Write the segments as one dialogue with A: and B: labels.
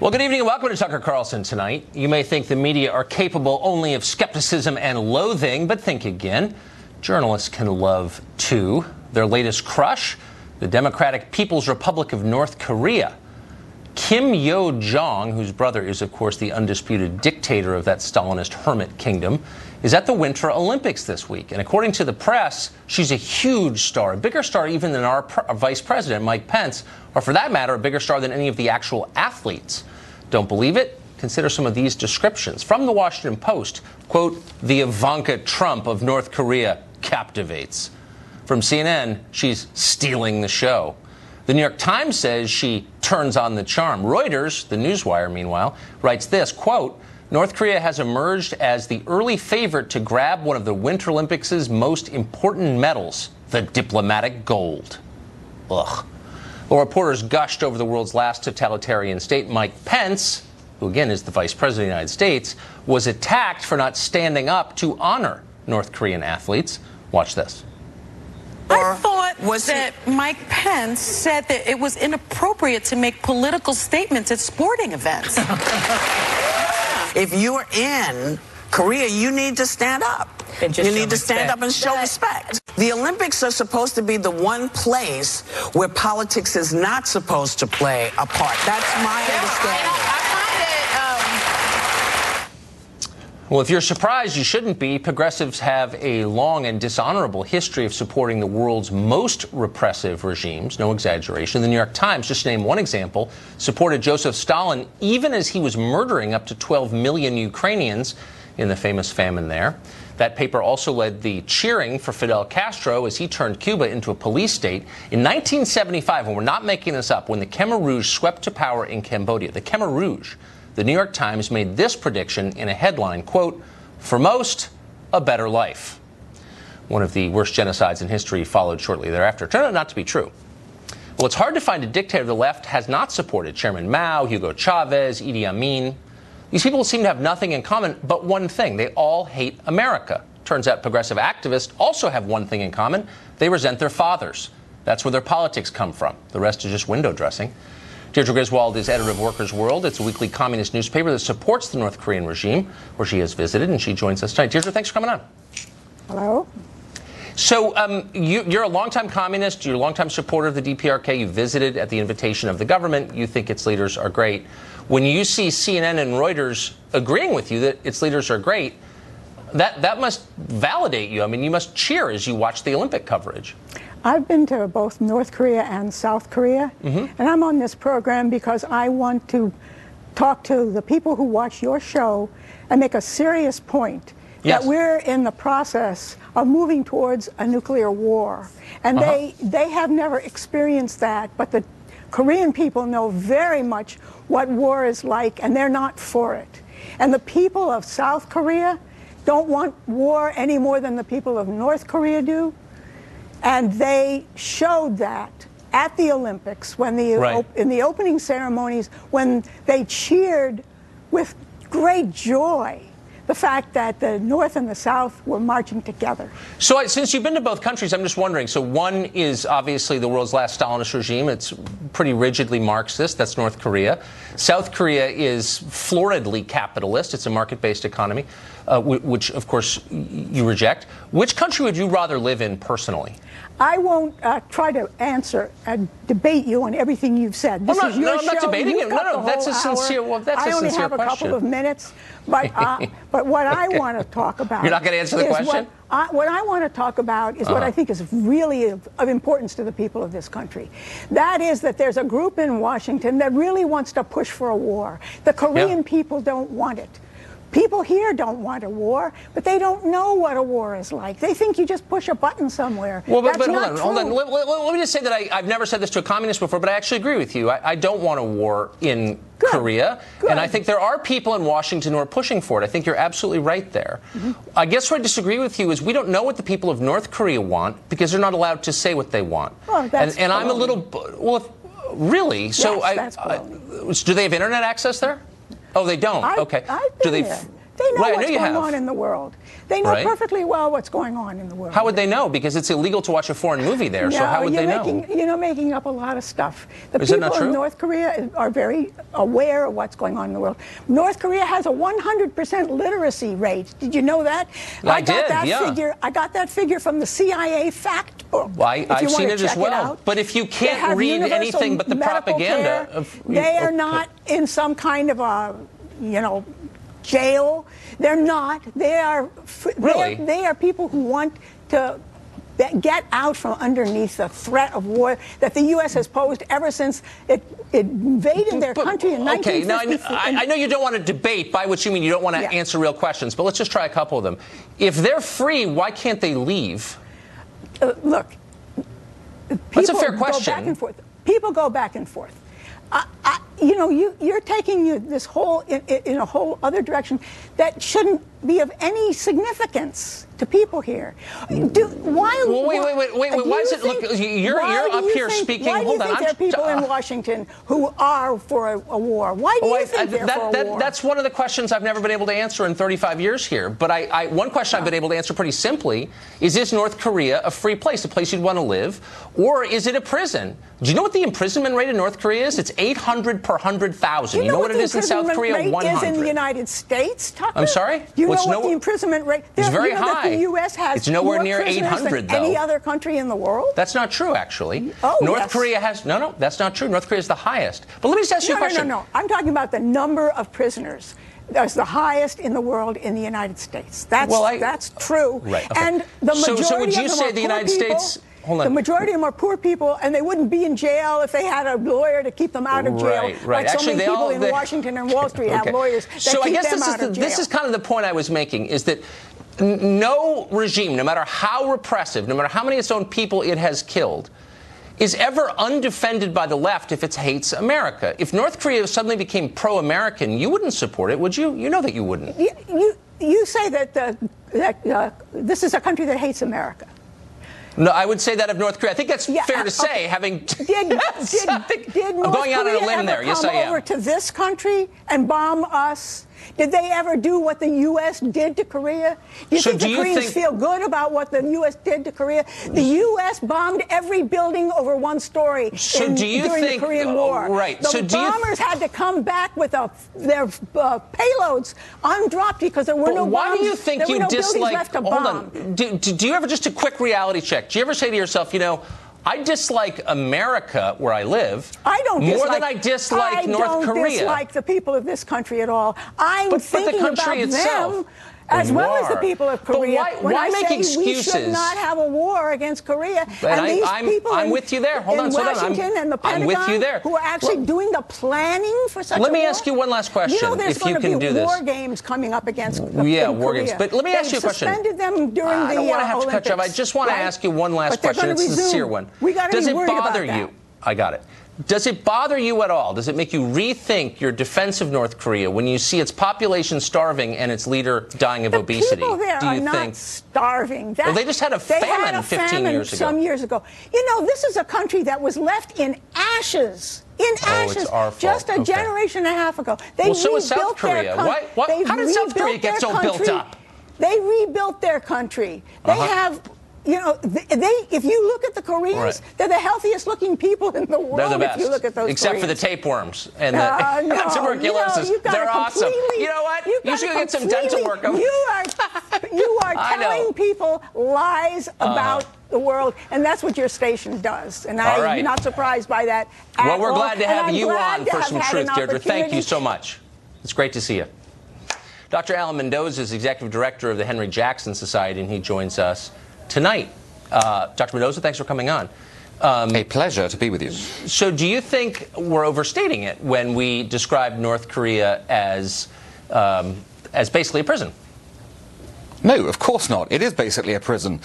A: Well, good evening and welcome to Tucker Carlson tonight. You may think the media are capable only of skepticism and loathing, but think again. Journalists can love, too. Their latest crush, the Democratic People's Republic of North Korea. Kim Yo-jong, whose brother is, of course, the undisputed dictator of that Stalinist hermit kingdom, is at the Winter Olympics this week. And according to the press, she's a huge star, a bigger star even than our vice president, Mike Pence, or for that matter, a bigger star than any of the actual athletes. Don't believe it? Consider some of these descriptions. From the Washington Post, quote, the Ivanka Trump of North Korea captivates. From CNN, she's stealing the show. The New York Times says she turns on the charm. Reuters, the newswire, meanwhile, writes this, quote, North Korea has emerged as the early favorite to grab one of the Winter Olympics' most important medals, the diplomatic gold. Ugh. Well, reporters gushed over the world's last totalitarian state. Mike Pence, who again is the vice president of the United States, was attacked for not standing up to honor North Korean athletes. Watch this.
B: I thought that Mike Pence said that it was inappropriate to make political statements at sporting events.
C: If you're in Korea, you need to stand up. You need to stand up and show respect. The Olympics are supposed to be the one place where politics is not supposed to play a part. That's my understanding.
A: Well, if you're surprised, you shouldn't be. Progressives have a long and dishonorable history of supporting the world's most repressive regimes. No exaggeration. The New York Times, just to name one example, supported Joseph Stalin even as he was murdering up to 12 million Ukrainians in the famous famine there. That paper also led the cheering for Fidel Castro as he turned Cuba into a police state. In 1975, and we're not making this up, when the Khmer Rouge swept to power in Cambodia, the Khmer Rouge, the New York Times made this prediction in a headline, quote, for most, a better life. One of the worst genocides in history followed shortly thereafter. It turned out not to be true. Well, it's hard to find a dictator the left has not supported. Chairman Mao, Hugo Chavez, Idi Amin. These people seem to have nothing in common but one thing. They all hate America. Turns out progressive activists also have one thing in common. They resent their fathers. That's where their politics come from. The rest is just window dressing. Deirdre Griswold is editor of Workers' World. It's a weekly communist newspaper that supports the North Korean regime, where she has visited, and she joins us tonight. Deirdre, thanks for coming on.
D: Hello.
A: So you're a longtime communist. You're a longtime supporter of the DPRK. You visited at the invitation of the government. You think its leaders are great. When you see CNN and Reuters agreeing with you that its leaders are great, that must validate you. I mean, you must cheer as you watch the Olympic coverage.
D: I've been to both North Korea and South Korea, and I'm on this program because I want to talk to the people who watch your show and make a serious point that we're in the process of moving towards a nuclear war. And they have never experienced that, but the Korean people know very much what war is like, and they're not for it. And the people of South Korea don't want war any more than the people of North Korea do. And they showed that at the Olympics when in the opening ceremonies, when they cheered with great joy the fact that the North and the South were marching together.
A: So since you've been to both countries, I'm just wondering, so one is obviously the world's last Stalinist regime. It's pretty rigidly Marxist. That's North Korea. South Korea is floridly capitalist. It's a market-based economy, which, of course, you reject. Which country would you rather live in personally?
D: I won't try to answer and debate you on everything you've said. This is your show.
A: I'm not debating it. No, that's a sincere. Well, that's a sincere question.
D: I only have a couple of minutes, but what I want to talk about.
A: You're not going to answer the question.
D: What I want to talk about is what I think is really of importance to the people of this country. That is that there's a group in Washington that really wants to push for a war. The Korean people don't want it. People here don't want a war, but they don't know what a war is like. They think you just push a button somewhere. Well, but hold on.
A: Let me just say that I've never said this to a communist before, but I actually agree with you. I don't want a war in Korea. And I think there are people in Washington who are pushing for it. I think you're absolutely right there. I guess where I disagree with you is we don't know what the people of North Korea want because they're not allowed to say what they want.
D: Well, that's
A: and I'm a little, really? So
D: yes, that's
A: do they have internet access there? Oh, they don't?
D: I've
A: okay.
D: been there. They know what's going on in the world. They know perfectly well what's going on in the world.
A: How would they know? Because it's illegal to watch a foreign movie there, so how would they know?
D: You're making up a lot of stuff. The people in North Korea are very aware of what's going on in the world. North Korea has a 100% literacy rate. Did you know that?
A: I got
D: that figure from the CIA fact book.
A: Well, I've seen it as well. But if you can't read anything but the propaganda,
D: they are not in some kind of a, jail. They're not. They are
A: really.
D: They are people who want to get out from underneath the threat of war that the U.S. has posed ever since it invaded their country in 1954.
A: Now, I know you don't want to debate, by which you mean you don't want to answer real questions, but let's just try a couple of them. If they're free, why can't they leave?
D: Look,
A: that's a fair question.
D: Go back and forth. People go back and forth. You're taking this whole in a whole other direction that shouldn't be of any significance to people here.
A: Wait. Why is it? Look, you're up here speaking.
D: Why do you think there are people in Washington who are for a war? Why do you think they're for a war?
A: That's one of the questions I've never been able to answer in 35 years here. But one question I've been able to answer pretty simply is North Korea a free place, a place you'd want to live, or is it a prison? Do you know what the imprisonment rate in North Korea is? It's 800 per 100,000. You know what it is in South Korea? 100.
D: Is in the United States, Tucker?
A: I'm sorry?
D: Do you know what the imprisonment rate?
A: It's very high.
D: That the U.S. has
A: it's nowhere near
D: more
A: 800, though.
D: Any other country in the world?
A: That's not true, actually.
D: Oh,
A: North Korea has no. That's not true. North Korea is the highest. But let me just ask you a question.
D: No. I'm talking about the number of prisoners. That's the highest in the world in the United States. That's true.
A: Right. Okay.
D: And the majority
A: so would you
D: of them
A: say
D: are
A: the United States? Hold on.
D: The majority of them are poor people, and they wouldn't be in jail if they had a lawyer to keep them out of jail.
A: Right.
D: Like
A: Actually,
D: so many people in Washington and Wall Street have lawyers that keep them out of jail.
A: This is kind of the point I was making, is that no regime, no matter how repressive, no matter how many of its own people it has killed, is ever undefended by the left if it hates America. If North Korea suddenly became pro-American, you wouldn't support it, would you? You know that you wouldn't.
D: You say that this is a country that hates America.
A: No, I would say that of North Korea. I think that's fair to say, having...
D: Did
A: I'm going out on a limb there. Yes, I am.
D: Over to this country and bomb us? Did they ever do what the U.S. did to Korea? Do you think the Koreans feel good about what the U.S. did to Korea? The U.S. bombed every building over one story during the Korean War.
A: Right.
D: The bombers had to come back with their payloads undropped because there were no bombs.
A: Why do you think you dislike...
D: Hold
A: on. Do you ever, just a quick reality check, do you ever say to yourself, I dislike America, where I live, more than I dislike North Korea?
D: I don't dislike the people of this country at all. I'm thinking
A: the country
D: about
A: itself.
D: them as well as the people of Korea.
A: But why make excuses?
D: We should not have a war against Korea.
A: And
D: these people
A: I'm with you there. Hold on,
D: Washington and the Pentagon,
A: I'm with you there.
D: Who are actually doing the planning for such a war.
A: Let me ask you one last question,
D: there's
A: if you can do this.
D: war games coming up against
A: war games. But let me ask you a question.
D: They suspended them during the
A: I don't want to have to cut you off. I just want to ask you one last question. It's a sincere one. Does it bother you? I got it. Does it bother you at all? Does it make you rethink your defense of North Korea when you see its population starving and its leader dying of obesity?
D: People there are not starving.
A: Well, they just had a famine 15 years ago.
D: Some years ago. This is a country that was left in ashes.
A: It's our fault.
D: Just a generation and a half ago.
A: So is South Korea. How did South Korea get so built up?
D: They rebuilt their country. They have... if you look at the Koreans, they're the healthiest looking people in the world.
A: They're the best.
D: If you look at those
A: except
D: Koreans.
A: For the tapeworms and the tuberculosis. They're awesome. You know what? You should get some dental work.
D: You are telling people lies about the world, and that's what your station does. And I'm not surprised by that at
A: Well, we're
D: all.
A: glad to have you on for some truth, Deirdre. Thank you so
D: much.
A: much. It's great to see you. Dr. Alan Mendoza is Executive Director of the Henry Jackson Society, and he joins us tonight. Dr. Mendoza, thanks for coming on.
E: A pleasure to be with you.
A: So do you think we're overstating it when we describe North Korea as basically a prison?
E: No, of course not. It is basically a prison.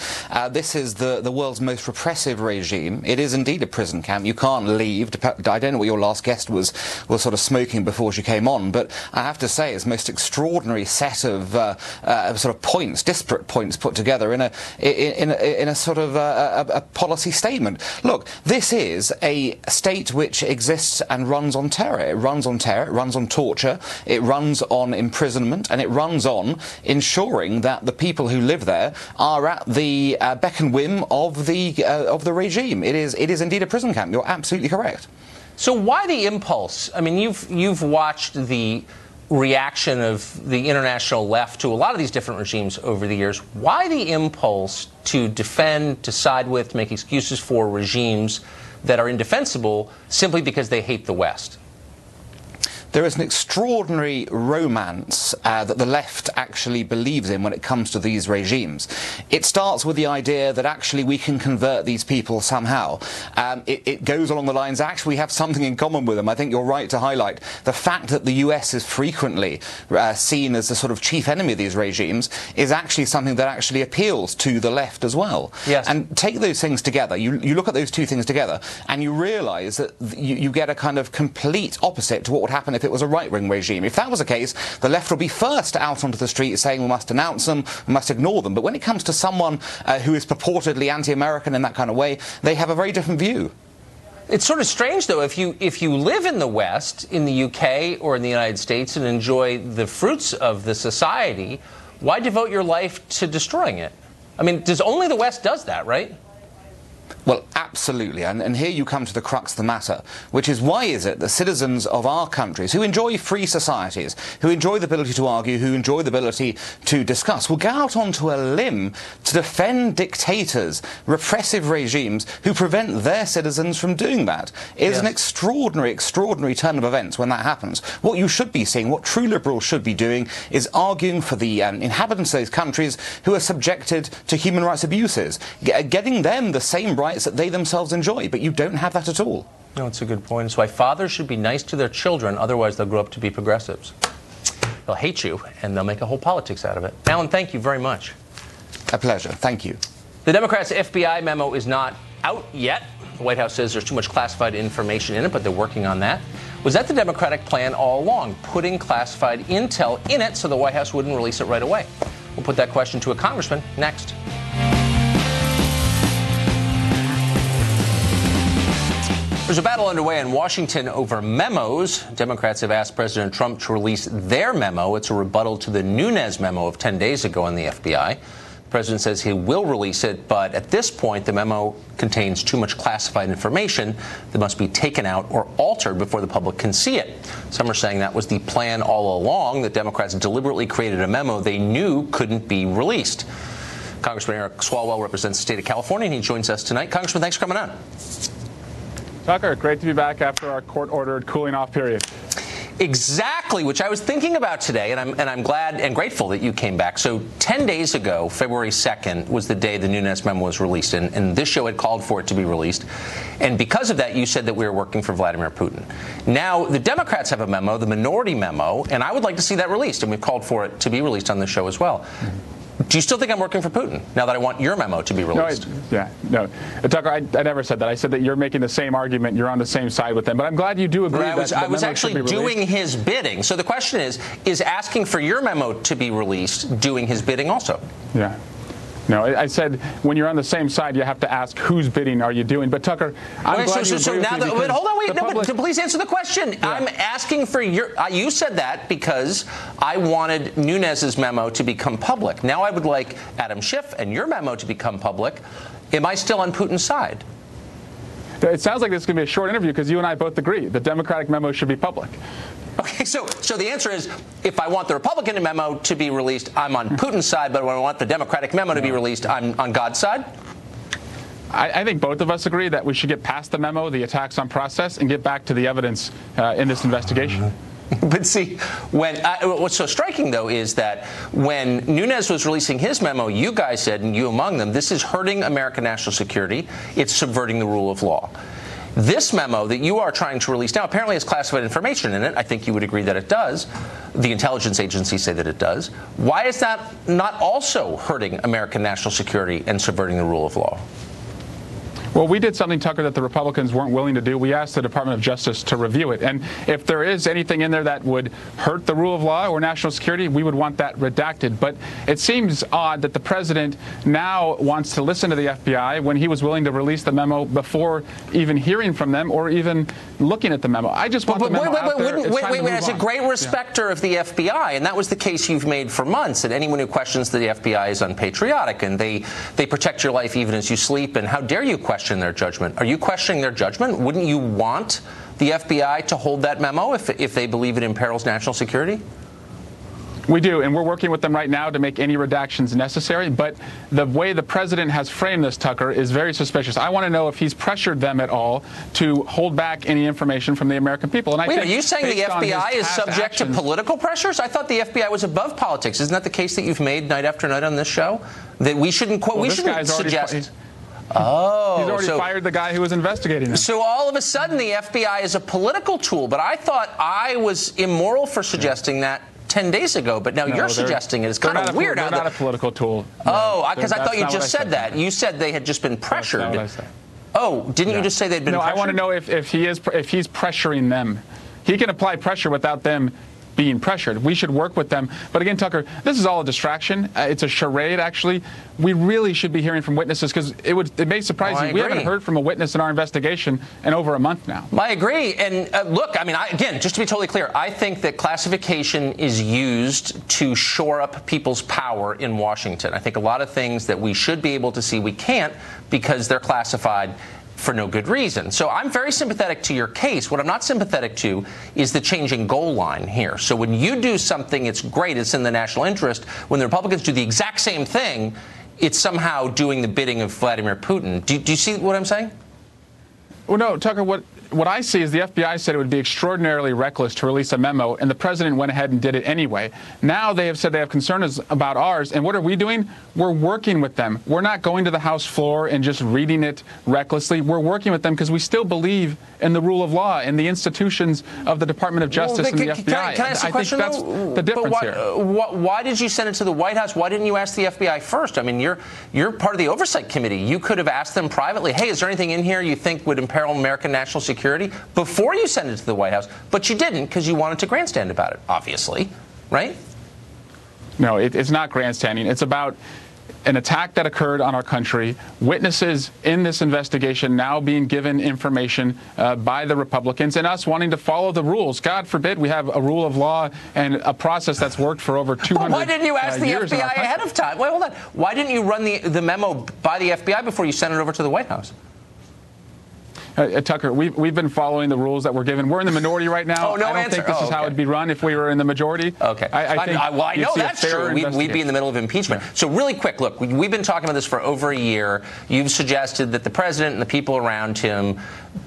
E: This is the world's most repressive regime. It is indeed a prison camp. You can't leave. I don't know what your last guest was sort of smoking before she came on, but I have to say it's the most extraordinary set of sort of points, disparate points put together in a sort of a policy statement. Look, this is a state which exists and runs on terror. It runs on terror. It runs on torture. It runs on imprisonment, and it runs on ensuring that the people who live there are at the beck and whim of the regime. It is indeed a prison camp. You're absolutely correct.
A: So why the impulse? I mean, you've watched the reaction of the international left to a lot of these different regimes over the years. Why the impulse to defend, to side with, to make excuses for regimes that are indefensible simply because they hate the West?
E: There is an extraordinary romance that the left actually believes in when it comes to these regimes. It starts with the idea that actually we can convert these people somehow. It goes along the lines, actually we have something in common with them. I think you're right to highlight the fact that the US is frequently seen as the sort of chief enemy of these regimes is actually something that actually appeals to the left as well.
A: Yes.
E: And take those things together, you look at those two things together, and you realise that you get a kind of complete opposite to what would happen if it was a right-wing regime. If that was the case, the left would be first out onto the street saying we must denounce them, we must ignore them. But when it comes to someone who is purportedly anti-American in that kind of way, they have a very different view.
A: It's sort of strange, though, if you live in the West, in the UK or in the United States, and enjoy the fruits of the society, why devote your life to destroying it? I mean, only the West does that, right?
E: Well, absolutely, and here you come to the crux of the matter, which is why is it that citizens of our countries who enjoy free societies, who enjoy the ability to argue, who enjoy the ability to discuss, will go out onto a limb to defend dictators, repressive regimes who prevent their citizens from doing that? It is an extraordinary, extraordinary turn of events when that happens. What you should be seeing, what true liberals should be doing, is arguing for the inhabitants of those countries who are subjected to human rights abuses, getting them the same rights that they themselves enjoy, but you don't have that at all.
A: No, it's a good point. It's why fathers should be nice to their children, otherwise they'll grow up to be progressives. They'll hate you, and they'll make a whole politics out of it. Alan, thank you very much.
E: A pleasure. Thank you.
A: The Democrats' FBI memo is not out yet. The White House says there's too much classified information in it, but they're working on that. Was that the Democratic plan all along, putting classified intel in it so the White House wouldn't release it right away? We'll put that question to a congressman next. There's a battle underway in Washington over memos. Democrats have asked President Trump to release their memo. It's a rebuttal to the Nunes memo of 10 days ago on the FBI. The president says he will release it, but at this point, the memo contains too much classified information that must be taken out or altered before the public can see it. Some are saying that was the plan all along, that Democrats deliberately created a memo they knew couldn't be released. Congressman Eric Swalwell represents the state of California, and he joins us tonight. Congressman, thanks for coming on.
F: Tucker, great to be back after our court-ordered cooling-off period.
A: Exactly, which I was thinking about today, and I'm glad and grateful that you came back. So 10 days ago, February 2nd, was the day the Nunes memo was released, and this show had called for it to be released. And because of that, you said that we were working for Vladimir Putin. Now, the Democrats have a memo, the minority memo, and I would like to see that released, and we've called for it to be released on the show as well. Do you still think I'm working for Putin, now that I want your memo to be released?
F: No. Tucker, I never said that. I said that you're making the same argument. You're on the same side with them. But I'm glad you do agree that
A: I was actually doing his bidding. So the question is asking for your memo to be released doing his bidding also?
F: Yeah. No, I said when you're on the same side, you have to ask whose bidding are you doing. But Tucker, I'm glad you agree with me.
A: Hold on, but please answer the question. Yeah. I'm asking for your. You said that because I wanted Nunes's memo to become public. Now I would like Adam Schiff and your memo to become public. Am I still on Putin's side?
F: It sounds like this is going to be a short interview because you and I both agree the Democratic memo should be public.
A: Okay, so the answer is, if I want the Republican memo to be released, I'm on Putin's side, but when I want the Democratic memo to be released, I'm on God's side?
F: I think both of us agree that we should get past the memo, the attacks on process, and get back to the evidence in this investigation.
A: But see, what's so striking, though, is that when Nunes was releasing his memo, you guys said, and you among them, this is hurting American national security. It's subverting the rule of law. This memo that you are trying to release now apparently has classified information in it. I think you would agree that it does. The intelligence agencies say that it does. Why is that not also hurting American national security and subverting the rule of law?
F: Well, we did something, Tucker, that the Republicans weren't willing to do. We asked the Department of Justice to review it. And if there is anything in there that would hurt the rule of law or national security, we would want that redacted. But it seems odd that the president now wants to listen to the FBI when he was willing to release the memo before even hearing from them or even looking at the memo. I just want the memo out there.
A: Wait, as a great respecter of the FBI, and that was the case you've made for months, and anyone who questions the FBI is unpatriotic, and they protect your life even as you sleep, and how dare you question their judgment? Are you questioning their judgment? Wouldn't you want the FBI to hold that memo if they believe it imperils national security?
F: We do, and we're working with them right now to make any redactions necessary. But the way the president has framed this, Tucker, is very suspicious. I want to know if he's pressured them at all to hold back any information from the American people. And
A: Wait, are you saying the FBI is subject to political pressures? I thought the FBI was above politics. Isn't that the case that you've made night after night on this show? That we shouldn't suggest. Oh,
F: he's already fired the guy who was investigating him.
A: So all of a sudden the FBI is a political tool, but I thought I was immoral for suggesting that 10 days ago, but now you're suggesting it. It's kind of weird.
F: They're not a political tool.
A: Oh, because I thought you just said that. You said they had just been pressured.
F: That's not what I said.
A: Oh, didn't you just say they'd been pressured?
F: No, I want to know if he's pressuring them. He can apply pressure without them being pressured. We should work with them. But again, Tucker, this is all a distraction. It's a charade, actually. We really should be hearing from witnesses because it may surprise you. We haven't heard from a witness in our investigation in over a month now.
A: I agree. And look, I mean, again, just to be totally clear, I think that classification is used to shore up people's power in Washington. I think a lot of things that we should be able to see, we can't because they're classified for no good reason. So I'm very sympathetic to your case. What I'm not sympathetic to is the changing goal line here. So when you do something, it's great, it's in the national interest. When the Republicans do the exact same thing, it's somehow doing the bidding of Vladimir Putin. Do you see what I'm saying?
F: Well, no, Tucker, what I see is the FBI said it would be extraordinarily reckless to release a memo, and the president went ahead and did it anyway. Now they have said they have concerns about ours, and what are we doing? We're working with them. We're not going to the House floor and just reading it recklessly. We're working with them because we still believe in the rule of law and the institutions of the Department of Justice and the FBI.
A: Can I ask a question,
F: think that's the difference here.
A: Why did you send it to the White House? Why didn't you ask the FBI first? I mean, you're part of the oversight committee. You could have asked them privately, hey, is there anything in here you think would imperil American national security before you send it to the White House? But you didn't because you wanted to grandstand about it, obviously, right?
F: No, it's not grandstanding. It's about an attack that occurred on our country, witnesses in this investigation now being given information by the Republicans, and us wanting to follow the rules. God forbid we have a rule of law and a process that's worked for over 200 years.
A: Why didn't you ask the FBI ahead of time? Wait, hold on. Why didn't you run the memo by the FBI before you sent it over to the White House?
F: Tucker, we've been following the rules that we're given. We're in the minority right now.
A: Oh, no
F: I don't think this is how it'd be run if we were in the majority.
A: Okay. I know that's true. We'd be in the middle of impeachment. Yeah. So really quick, look, we've been talking about this for over a year. You've suggested that the president and the people around him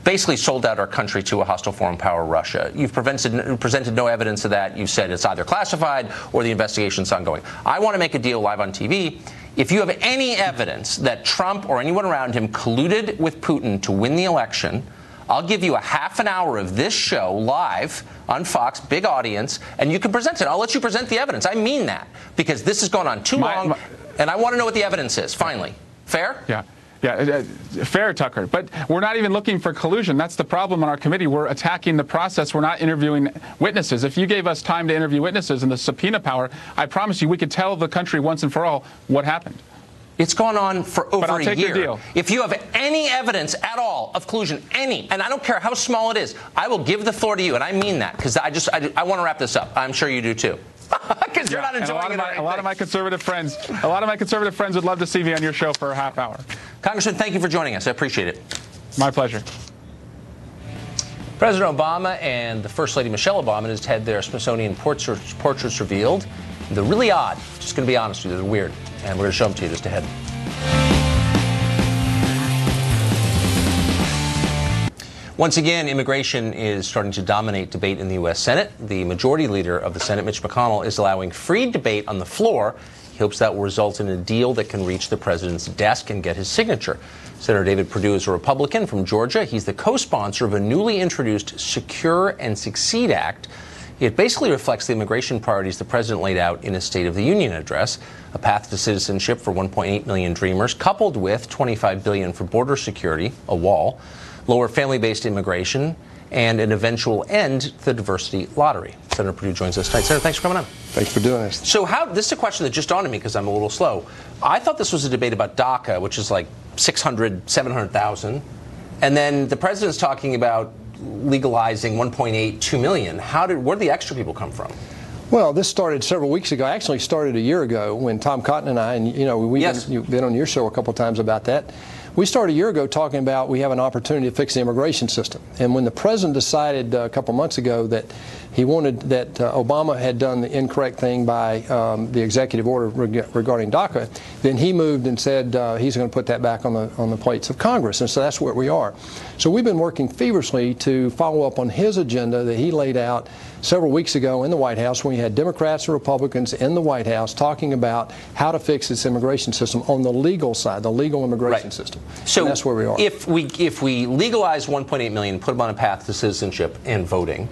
A: basically sold out our country to a hostile foreign power, Russia. You've presented no evidence of that. You've said it's either classified or the investigation's ongoing. I want to make a deal live on TV. If you have any evidence that Trump or anyone around him colluded with Putin to win the election, I'll give you a half an hour of this show live on Fox, big audience, and you can present it. I'll let you present the evidence. I mean that, because this has gone on too long, and I want to know what the evidence is, finally. Fair?
F: Yeah. Yeah, fair, Tucker. But we're not even looking for collusion. That's the problem on our committee. We're attacking the process. We're not interviewing witnesses. If you gave us time to interview witnesses and the subpoena power, I promise you we could tell the country once and for all what happened.
A: It's gone on for over a year.
F: Your deal.
A: If you have any evidence at all of collusion, any, and I don't care how small it is, I will give the floor to you, and I mean that, because I want to wrap this up. I'm sure you do too. Because you're not enjoying it.
F: A lot of my conservative friends would love to see me on your show for a half hour.
A: Congressman, thank you for joining us. I appreciate it.
F: My pleasure.
A: President Obama and the First Lady Michelle Obama just had their Smithsonian portraits revealed. They're really odd. Just going to be honest with you. They're weird. And we're going to show them to you just ahead. Once again, immigration is starting to dominate debate in the U.S. Senate. The majority leader of the Senate, Mitch McConnell, is allowing free debate on the floor. He hopes that will result in a deal that can reach the president's desk and get his signature. Senator David Perdue is a Republican from Georgia. He's the co-sponsor of a newly introduced Secure and Succeed Act. It basically reflects the immigration priorities the president laid out in his State of the Union address, a path to citizenship for 1.8 million Dreamers, coupled with $25 billion for border security, a wall, lower family-based immigration, and an eventual end to the diversity lottery. Senator Perdue joins us tonight. Senator, thanks for coming on.
G: Thanks for doing this.
A: So this is a question that just dawned on me because I'm a little slow. I thought this was a debate about DACA, which is like 600, 700,000. And then the president's talking about legalizing 1.8, 2 million. Where did the extra people come from?
G: Well, this started several weeks ago. Actually started a year ago when Tom Cotton and I, and you've been on your show a couple of times about that. We started a year ago talking about we have an opportunity to fix the immigration system. And when the president decided a couple months ago that he wanted that Obama had done the incorrect thing by the executive order regarding DACA, then he moved and said he's going to put that back on the plates of Congress. And so that's where we are. So we've been working feverishly to follow up on his agenda that he laid out several weeks ago in the White House when we had Democrats and Republicans in the White House talking about how to fix this immigration system on the legal side, the legal immigration system.
A: So
G: and that's where we are.
A: If we legalize 1.8 million, put them on a path to citizenship and voting,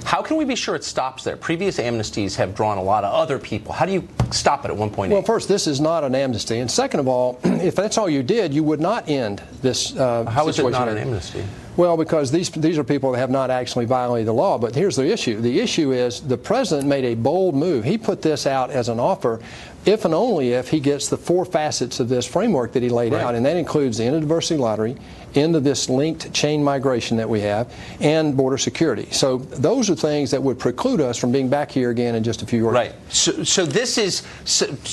A: how can we be sure it stops there? Previous amnesties have drawn a lot of other people. How do you stop it at 1.8?
G: Well, first, this is not an amnesty. And second of all, if that's all you did, you would not end this situation.
A: How is it not an amnesty?
G: Well, because these are people that have not actually violated the law. But here's the issue. The issue is the president made a bold move. He put this out as an offer if and only if he gets the 4 facets of this framework that he laid out. And that includes the end of diversity lottery, end of this linked chain migration that we have, and border security. So those are things that would preclude us from being back here again in just a few years.
A: Right. So this is,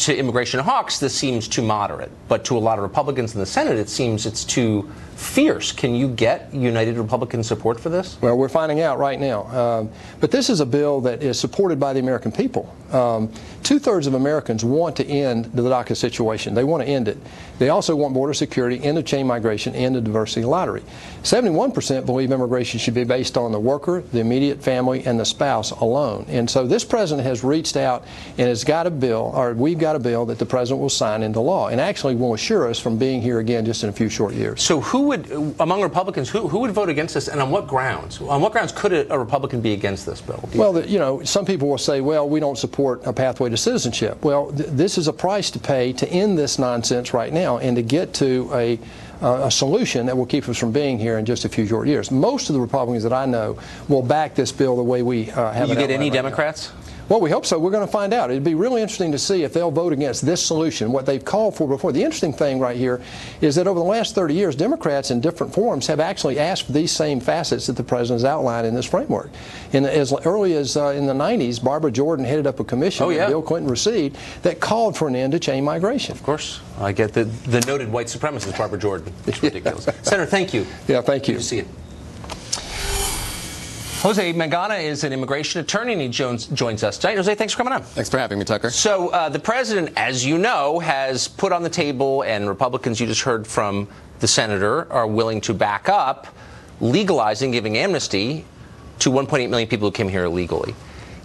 A: to immigration hawks, this seems too moderate. But to a lot of Republicans in the Senate, it seems it's too fierce. Can you get united Republican support for this?
G: Well, we're finding out right now. But this is a bill that is supported by the American people. 2/3 of Americans want to end the DACA situation. They want to end it. They also want border security, end of chain migration, end of diversity lottery. 71% believe immigration should be based on the worker, the immediate family, and the spouse alone. And so this president has reached out and has got a bill, or we've got a bill that the president will sign into law and actually will assure us from being here again just in a few short years.
A: So who would, among Republicans, who would vote against this, and on what grounds? On what grounds could a Republican be against this bill?
G: Well, some people will say, well, we don't support a pathway to citizenship. Well, this is a price to pay to end this nonsense right now and to get to a solution that will keep us from being here in just a few short years. Most of the Republicans that I know will back this bill the way we have it.
A: You get any Democrats?
G: Well, we hope so. We're going to find out. It'd be really interesting to see if they'll vote against this solution, what they've called for before. The interesting thing right here is that over the last 30 years, Democrats in different forms have actually asked for these same facets that the president has outlined in this framework. And as early as in the 90s, Barbara Jordan headed up a commission that Bill Clinton received that called for an end to chain migration.
A: Of course. I get the noted white supremacist Barbara Jordan. It's ridiculous. Senator, thank you.
G: Yeah, thank you.
A: Good to see you. Jose Mangana is an immigration attorney, and he joins us tonight. Jose, thanks for coming on.
H: Thanks for having me, Tucker.
A: So the president, as you know, has put on the table, and Republicans, you just heard from the senator, are willing to back up legalizing, giving amnesty to 1.8 million people who came here illegally.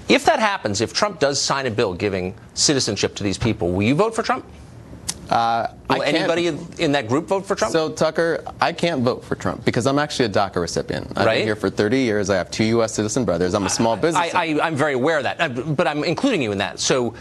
A: If that happens, if Trump does sign a bill giving citizenship to these people, will you vote for Trump? Will anybody in that group vote for Trump?
H: So, Tucker, I can't vote for Trump because I'm actually a DACA recipient. I've been here for 30 years. I have 2 U.S. citizen brothers. I'm a small business.
A: I'm very aware of that, but I'm including you in that. So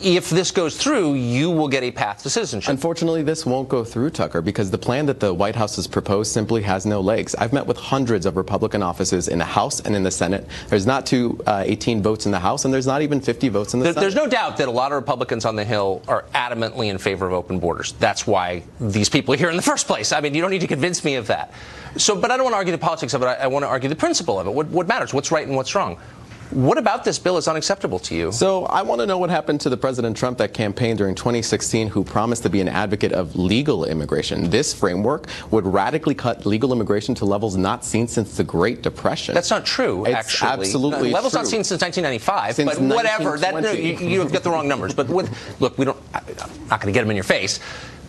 A: if this goes through, you will get a path to citizenship.
H: Unfortunately, this won't go through, Tucker, because the plan that the White House has proposed simply has no legs. I've met with hundreds of Republican offices in the House and in the Senate. There's not 18 votes in the House, and there's not even 50 votes in the Senate.
A: There's no doubt that a lot of Republicans on the Hill are adamantly in favor of open borders. That's why these people are here in the first place. I mean, you don't need to convince me of that. So, but I don't want to argue the politics of it. I want to argue the principle of it. What matters? What's right and what's wrong? What about this bill is unacceptable to you?
H: So I want to know what happened to the President Trump that campaigned during 2016 who promised to be an advocate of legal immigration. This framework would radically cut legal immigration to levels not seen since the Great Depression.
A: That's not true,
H: it's
A: actually.
H: Absolutely
A: levels
H: true.
A: not seen since 1995,
H: Since
A: but whatever.
H: 1920.
A: You've got the wrong numbers. But look, I'm not going to get them in your face.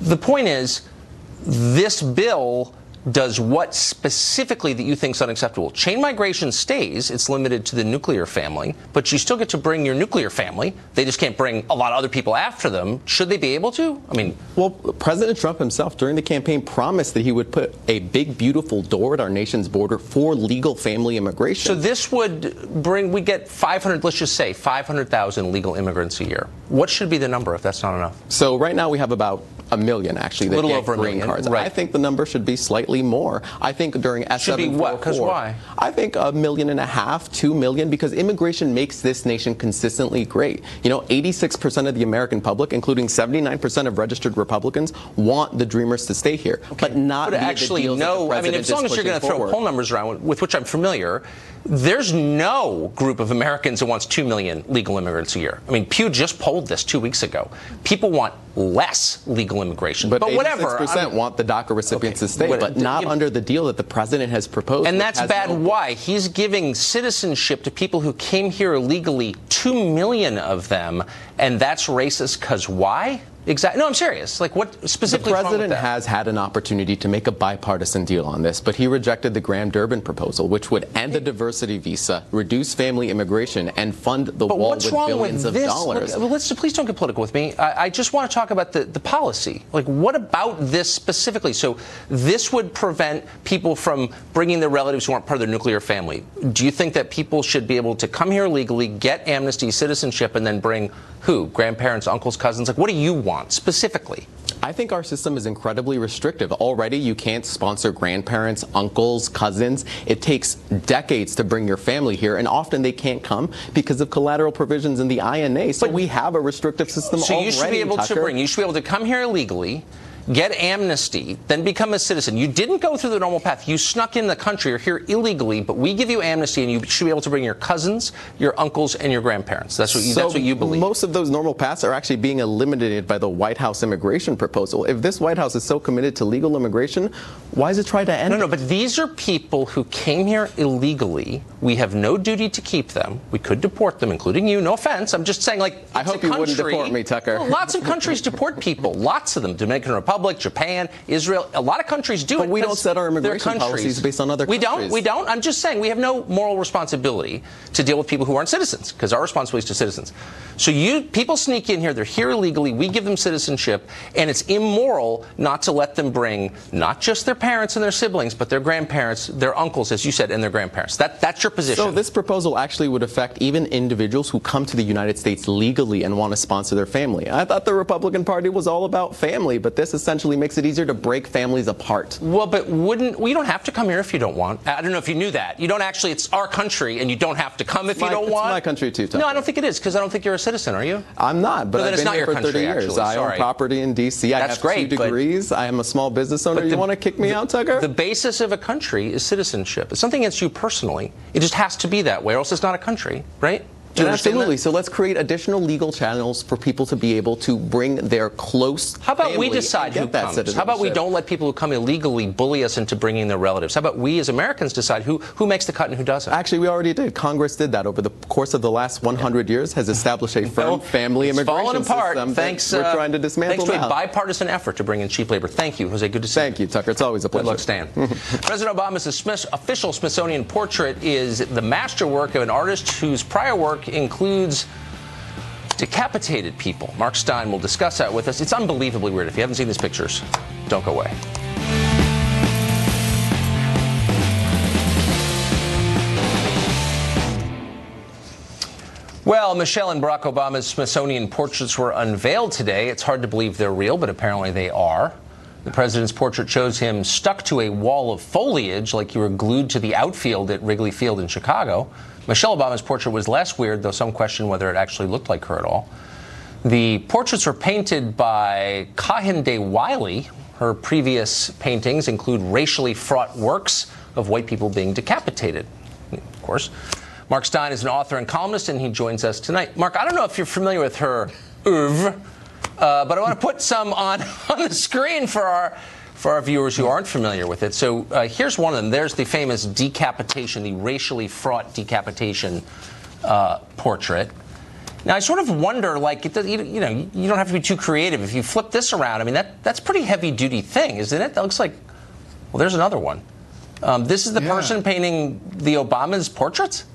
A: The point is, this bill does what specifically that you think is unacceptable? Chain migration stays. It's limited to the nuclear family, but you still get to bring your nuclear family. They just can't bring a lot of other people after them. Should they be able to? I mean,
H: well, President Trump himself during the campaign promised that he would put a big, beautiful door at our nation's border for legal family immigration.
A: So this would bring, we get 500, let's just say 500,000 legal immigrants a year. What should be the number if that's not enough?
H: So right now we have about 1 million, actually, that get green cards.
A: Right.
H: I think the number should be slightly more. I think during S744...
A: Should be what? Because why?
H: I think 1.5 million, 2 million, because immigration makes this nation consistently great. You know, 86% of the American public, including 79% of registered Republicans, want the Dreamers to stay here, but not
A: but actually, no. I mean, as long as you're going to throw poll numbers around, with which I'm familiar, there's no group of Americans that wants 2 million legal immigrants a year. I mean, Pew just polled this 2 weeks ago. People want less legal immigration.
H: But
A: whatever.
H: 86% want the DACA recipients to stay, but not under the deal that the president has proposed.
A: And that's bad. Why? He's giving citizenship to people who came here illegally, 2 million of them, and that's racist because why? Exactly. No, I'm serious. Like, what specifically?
H: The president has had an opportunity to make a bipartisan deal on this, but he rejected the Graham-Durbin proposal, which would end the diversity visa, reduce family immigration, and fund the wall with billions of dollars.
A: Look, please don't get political with me. I just want to talk about the policy. Like, what about this specifically? So this would prevent people from bringing their relatives who aren't part of their nuclear family. Do you think that people should be able to come here legally, get amnesty, citizenship, and then bring who? Grandparents, uncles, cousins? Like, what do you want specifically?
H: I think our system is incredibly restrictive. Already, you can't sponsor grandparents, uncles, cousins. It takes decades to bring your family here, and often they can't come because of collateral provisions in the INA. So we have a restrictive system already,
A: So you should be able
H: Tucker.
A: to bring, you should be able to come here illegally, get amnesty, then become a citizen. You didn't go through the normal path. You snuck in the country. You're here illegally, but we give you amnesty, and you should be able to bring your cousins, your uncles, and your grandparents. That's what you believe.
H: Most of those normal paths are actually being eliminated by the White House immigration proposal. If this White House is so committed to legal immigration, why does it try to end it?
A: No, but these are people who came here illegally. We have no duty to keep them. We could deport them, including you. No offense. I'm just saying, like,
H: I hope you wouldn't deport me, Tucker.
A: Well, lots of countries deport people. Lots of them. Dominican Republic, Japan, Israel, a lot of countries do it.
H: But we don't set our immigration policies based on other countries.
A: We don't. I'm just saying we have no moral responsibility to deal with people who aren't citizens, because our responsibility is to citizens. So people sneak in here, they're here illegally, we give them citizenship, and it's immoral not to let them bring not just their parents and their siblings, but their grandparents, their uncles, as you said, and their grandparents. That's your position.
H: So this proposal actually would affect even individuals who come to the United States legally and want to sponsor their family. I thought the Republican Party was all about family, but this essentially makes it easier to break families apart.
A: Well, but you don't have to come here if you don't want. I don't know if you knew that. You don't actually, it's our country, and you don't have to come if you don't want.
H: It's my country too, Tucker.
A: No, I don't think it is, because I don't think you're a citizen, are you?
H: I'm not, but I've been here for 30 years. I own property in D.C. I have 2 degrees. I am a small business owner. You want to kick me out, Tucker?
A: The basis of a country is citizenship. It's something against you personally. It just has to be that way, or else it's not a country, right?
H: Absolutely. So let's create additional legal channels for people to be able to bring their close
A: How about we decide who comes? How about we don't let people who come illegally bully us into bringing their relatives? How about we as Americans decide who makes the cut and who doesn't?
H: Actually, we already did. Congress did that over the course of the last 100 years, has established a firm family immigration system.
A: Thanks,
H: we're trying to dismantle
A: thanks to a bipartisan effort to bring in cheap labor. Thank you, Jose. Good to see you.
H: Thank you, Tucker. It's always a pleasure.
A: Good luck, Stan. President Obama's official Smithsonian portrait is the masterwork of an artist whose prior work includes decapitated people. Mark Stein will discuss that with us. It's unbelievably weird. If you haven't seen these pictures, don't go away. Well, Michelle and Barack Obama's Smithsonian portraits were unveiled today. It's hard to believe they're real, but apparently they are. The president's portrait shows him stuck to a wall of foliage like you were glued to the outfield at Wrigley Field in Chicago. Michelle Obama's portrait was less weird, though some question whether it actually looked like her at all. The portraits were painted by Kehinde Wiley. Her previous paintings include racially fraught works of white people being decapitated, of course. Mark Stein is an author and columnist, and he joins us tonight. Mark, I don't know if you're familiar with her oeuvre, but I want to put some on the screen for our viewers who aren't familiar with it. So here's one of them. There's the famous decapitation, the racially fraught decapitation portrait. Now, I sort of wonder, like, you don't have to be too creative. If you flip this around, I mean, that's a pretty heavy-duty thing, isn't it? That looks like Well, there's another one. This is the person painting the Obama's portraits?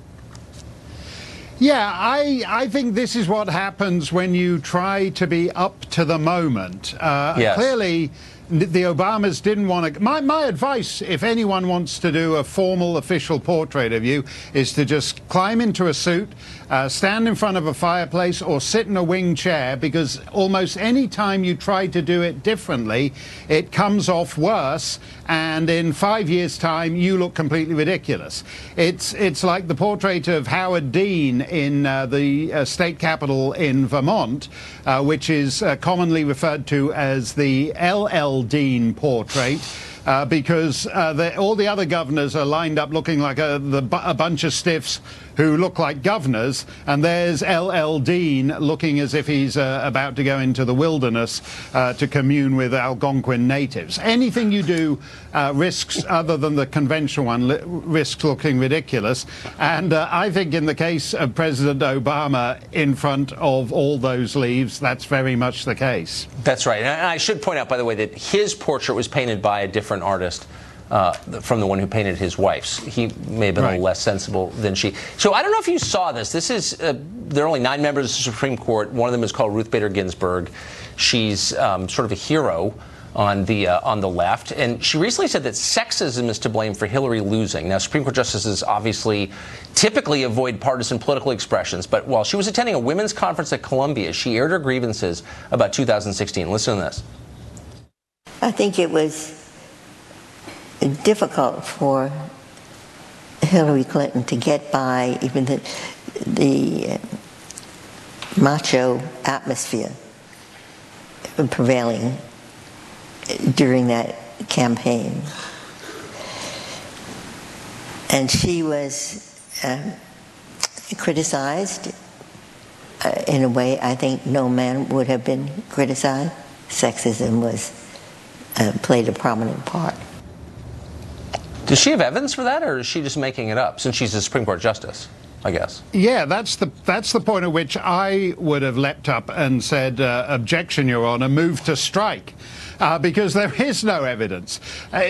I: Yeah, I think this is what happens when you try to be up to the moment.
A: Yes.
I: Clearly, the Obamas didn't want to... My advice, if anyone wants to do a formal official portrait of you, is to just climb into a suit, stand in front of a fireplace, or sit in a wing chair, because almost any time you try to do it differently, it comes off worse, and in 5 years' time, you look completely ridiculous. It's like the portrait of Howard Dean in the state capitol in Vermont, which is commonly referred to as the L.L. Dean portrait, because all the other governors are lined up looking like a bunch of stiffs who look like governors, and there's L.L. Dean looking as if he's about to go into the wilderness to commune with Algonquin natives. Anything you do risks, other than the conventional one, risks looking ridiculous, and I think in the case of President Obama in front of all those leaves, that's very much the case.
A: That's right. And I should point out, by the way, that his portrait was painted by a different artist from the one who painted his wife's. He may have been a little less sensible than she. So I don't know if you saw this. This is, there are only 9 members of the Supreme Court. One of them is called Ruth Bader Ginsburg. She's sort of a hero on the left. And she recently said that sexism is to blame for Hillary losing. Now, Supreme Court justices obviously typically avoid partisan political expressions. But while she was attending a women's conference at Columbia, she aired her grievances about 2016. Listen to this.
J: I think it was difficult for Hillary Clinton to get by even the macho atmosphere prevailing during that campaign. And she was criticized in a way I think no man would have been criticized. Sexism played a prominent part.
A: Does she have evidence for that, or is she just making it up, since she's a Supreme Court justice, I guess?
I: Yeah, that's the point at which I would have leapt up and said, objection, Your Honor, move to strike. Because there is no evidence.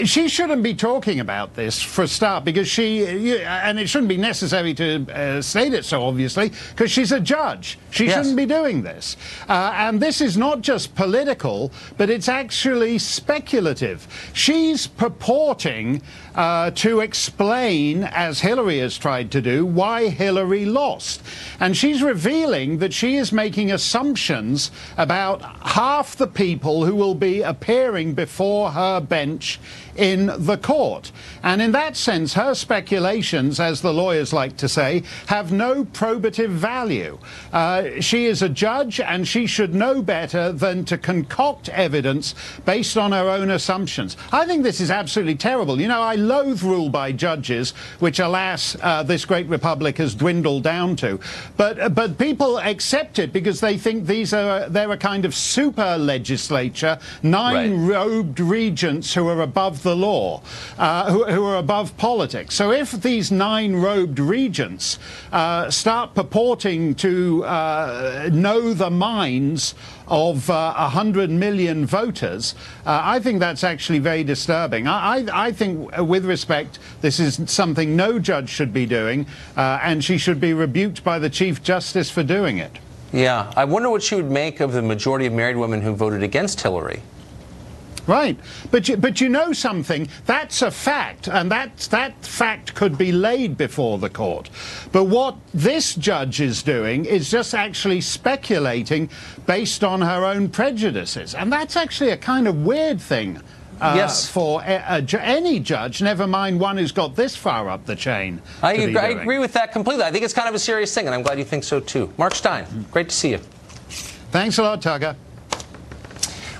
I: She shouldn't be talking about this, for a start, because and it shouldn't be necessary to state it so obviously, because she's a judge. She shouldn't be doing this. And this is not just political, but it's actually speculative. She's purporting to explain, as Hillary has tried to do, why Hillary lost. And she's revealing that she is making assumptions about half the people who will be appearing before her bench in the court. And in that sense, her speculations, as the lawyers like to say, have no probative value. She is a judge, and she should know better than to concoct evidence based on her own assumptions. I think this is absolutely terrible. You know, I loathe rule by judges, which, alas, this great republic has dwindled down to. But people accept it because they think they're a kind of super legislature, 9 robed regents who are above the law, who are above politics. So if these 9 robed regents start purporting to know the minds of 100 million voters, I think that's actually very disturbing. I think, with respect, this is something no judge should be doing, and she should be rebuked by the Chief Justice for doing it.
A: Yeah, I wonder what she would make of the majority of married women who voted against Hillary.
I: Right, but you know something, that's a fact, and that fact could be laid before the court. But what this judge is doing is just actually speculating based on her own prejudices, and that's actually a kind of weird thing for any judge, never mind one who's got this far up the chain.
A: I agree with that completely. I think it's kind of a serious thing, and I'm glad you think so too. Mark Stein, great to see you.
I: Thanks a lot, Tucker.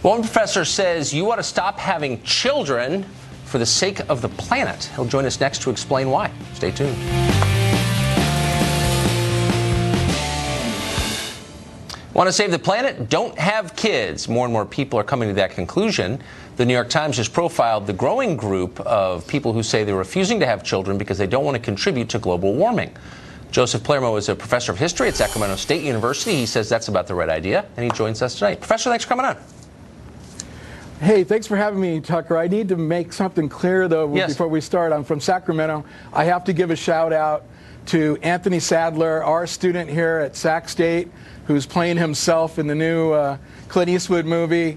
A: One professor says you ought to stop having children for the sake of the planet. He'll join us next to explain why. Stay tuned. Want to save the planet? Don't have kids. More and more people are coming to that conclusion. The New York Times has profiled the growing group of people who say they're refusing to have children because they don't want to contribute to global warming. Joseph Palermo is a professor of history at Sacramento State University. He says that's about the right idea, and he joins us tonight. Professor, thanks for coming on.
K: Hey, thanks for having me, Tucker. I need to make something clear, though, before we start. I'm from Sacramento. I have to give a shout-out to Anthony Sadler, our student here at Sac State, who's playing himself in the new Clint Eastwood movie.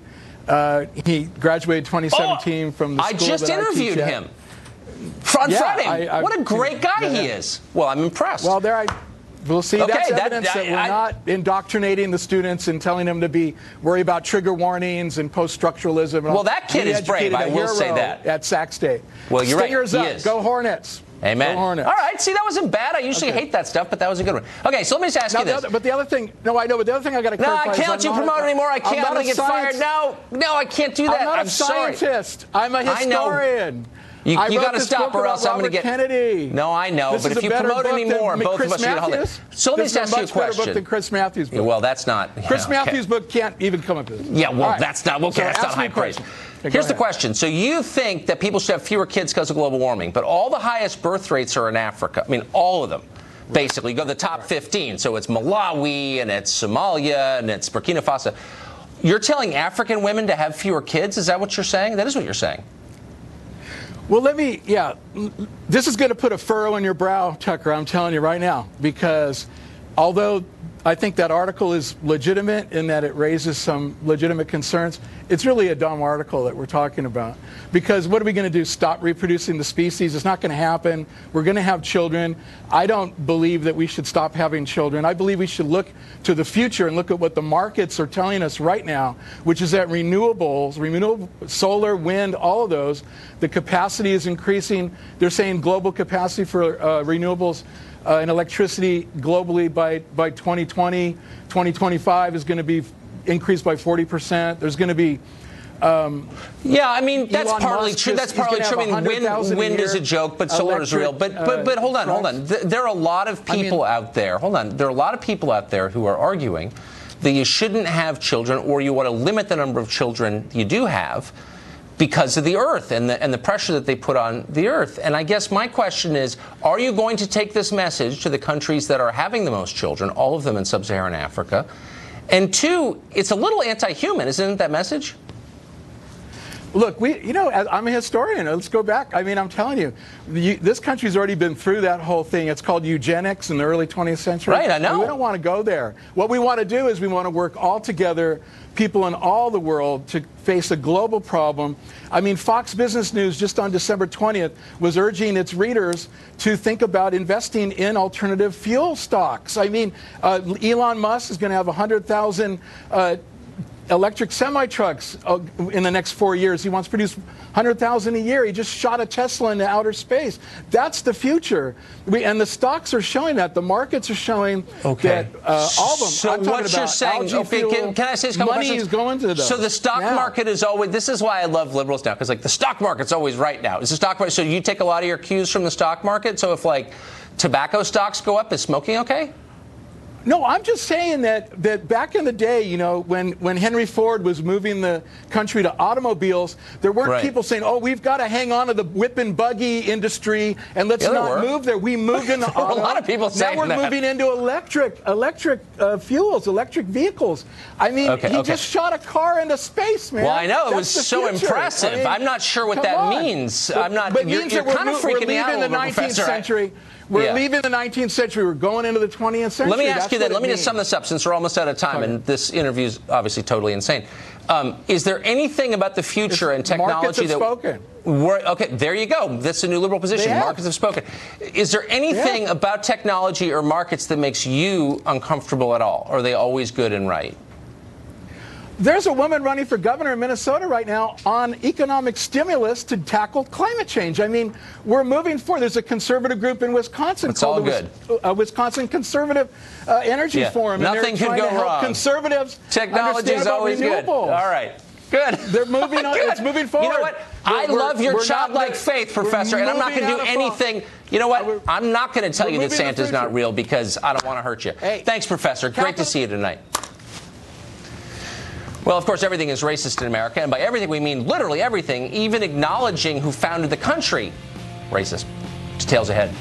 K: He graduated 2017 from the school
A: I just interviewed him. On Friday. What a great guy he is. Well, I'm impressed.
K: Well, we'll see. That's evidence that we're not indoctrinating the students and telling them to worry about trigger warnings and post-structuralism.
A: Well, that kid is brave. I will say that.
K: At Sac State.
A: Well, you're
K: Stingers
A: right.
K: He is. Go Hornets.
A: Amen.
K: Go Hornets.
A: All right. See, that wasn't bad. I usually hate that stuff, but that was a good one. Okay, so let me just ask you this.
K: But the other thing, I know, but the other thing I got to clarify.
A: No, I can't let you promote anymore. I can't. I'm going to get fired. No, I can't do that.
K: I'm not a scientist. I'm a historian.
A: You got to stop, or else I'm going to get.
K: Kennedy.
A: No, I know, but if you promote any more, both of us are going to hold it. So let me just ask you a question.
K: Much better book than Chris Matthews' book.
A: Well, that's not.
K: Chris Matthews' book can't even come up with this.
A: Yeah, well, that's not. Okay, that's not high praise. Here's the question. So you think that people should have fewer kids because of global warming, but all the highest birth rates are in Africa. I mean, all of them. Basically, you go to the top 15. So it's Malawi, and it's Somalia, and it's Burkina Faso. You're telling African women to have fewer kids? Is that what you're saying? That is what you're saying.
K: Well, this is going to put a furrow in your brow, Tucker, I'm telling you right now, because although I think that article is legitimate in that it raises some legitimate concerns, it's really a dumb article that we're talking about. Because what are we going to do, stop reproducing the species? It's not going to happen. We're going to have children. I don't believe that we should stop having children. I believe we should look to the future and look at what the markets are telling us right now, which is that renewable solar, wind, all of those, the capacity is increasing. They're saying global capacity for renewables and electricity globally by 2020, 2025 is going to be increased by 40%. There's going to be
A: yeah, I mean, that's partly true. That's partly true. I mean, wind is a joke, but solar is real. But hold on. There are a lot of people out there. Hold on. There are a lot of people out there who are arguing that you shouldn't have children, or you want to limit the number of children you do have because of the earth and the pressure that they put on the earth. And I guess my question is, are you going to take this message to the countries that are having the most children, all of them in sub-Saharan Africa? And two, it's a little anti-human, isn't it, that message?
K: Look, I'm a historian. Let's go back. I mean, I'm telling you, this country's already been through that whole thing. It's called eugenics in the early 20th century.
A: Right, I know.
K: And we don't want to go there. What we want to do is we want to work all together, people in all the world, to face a global problem. I mean, Fox Business News just on December 20th was urging its readers to think about investing in alternative fuel stocks. I mean, Elon Musk is going to have 100,000 electric semi-trucks in the next 4 years. He wants to produce 100,000 a year. He just shot a Tesla into outer space. That's the future. And the stocks are showing that. The markets are showing that all of them.
A: So what you're saying, can I say a couple
K: money
A: questions?
K: Is going to those.
A: So the stock market is always, this is why I love liberals now, because the stock market's always right now. It's the stock market. So you take a lot of your cues from the stock market? So if tobacco stocks go up, is smoking okay?
K: No, I'm just saying that back in the day, when Henry Ford was moving the country to automobiles, there weren't people saying, "Oh, we've got to hang on to the whip and buggy industry and let's not move there." We moved into auto.
A: A lot of people saying
K: that. Now we're moving into electric fuels, electric vehicles. I mean, he just shot a car into space, man.
A: Well, I know. It was so impressive. I mean, I'm not sure what that means. I'm not.
K: But
A: you're kind of freaking me out a little bit, Professor.
K: We're leaving the 19th century. We're going into the 20th century.
A: Let me ask you that. Let me just sum this up, since we're almost out of time, and this interview is obviously totally insane. Is there anything about the future and technology that...
K: Markets have
A: spoken. Okay, there you go. That's a new liberal position. Markets have spoken. Is there anything about technology or markets that makes you uncomfortable at all? Or are they always good and right?
K: There's a woman running for governor in Minnesota right now on economic stimulus to tackle climate change. I mean, we're moving forward. There's a conservative group in Wisconsin called the Wisconsin Conservative Energy Forum.
A: Nothing can go wrong.
K: Conservatives
A: Technology is always good. All right. Good.
K: They're moving on. It's moving forward.
A: You know what? I love your childlike faith, Professor, and I'm not going to do anything. You know what? I'm not going to tell you that Santa's not real because I don't want to hurt you. Thanks, Professor. Great to see you tonight. Well, of course, everything is racist in America, and by everything we mean literally everything, even acknowledging who founded the country. Racist. Details ahead.